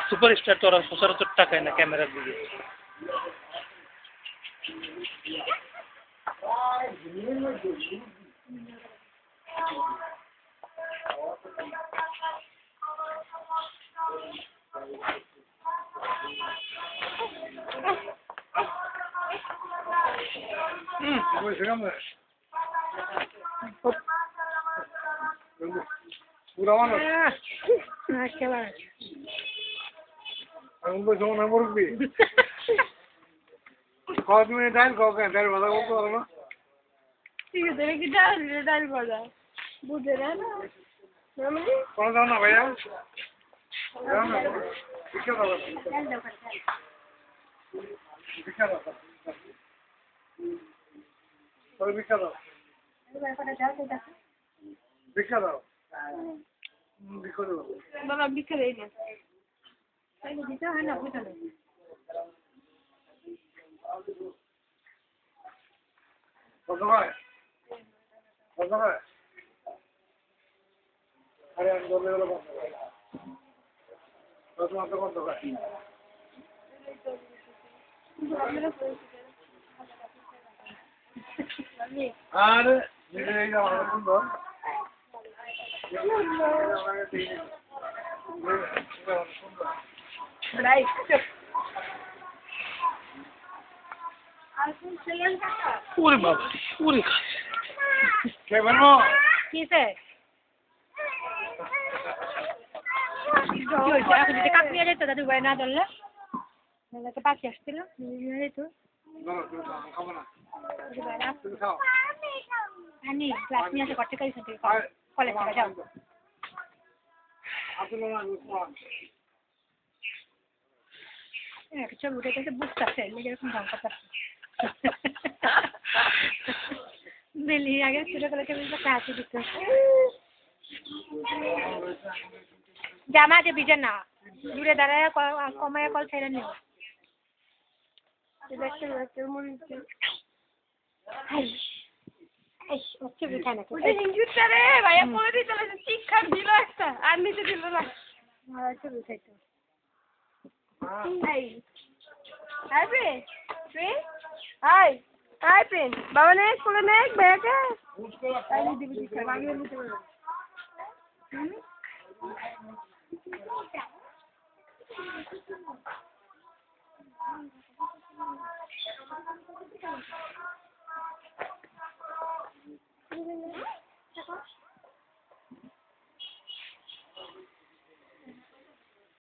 Superstar তো ওরা সচরাচর টাকায় না ক্যামেরার দিকে। বাবা বিকেলে দিতে হয় না বুঝালে আর সুন্দর ওরে বাবা ওরে কে বলবো কিসে এখন যদি কাপ নিয়ে যেত দাদু ভাই না ধরলে পাখি আসছিল নিয়ে যেত খাবো না আমি ক্লাস নিয়ে আসে করতে কলেজ থেকে যাও ছবি উঠে গেছে বুঝতে পারছে এরকম দাম কথা বেলি আগে ছোট করে হাসি দিত জামা যে ভিজে না দূরে দাঁড়ায় কমায় কল ছেড়ে নিও ভাইয়া পরে দিতে শিক্ষা দিল একটা আর নিচে দিল না ছবি উঠাইতো Hi, Prince. Prince? Hi. Hi, Prince. Baba ne school ne bhaiya ke? Ai di di ke maagi ni to.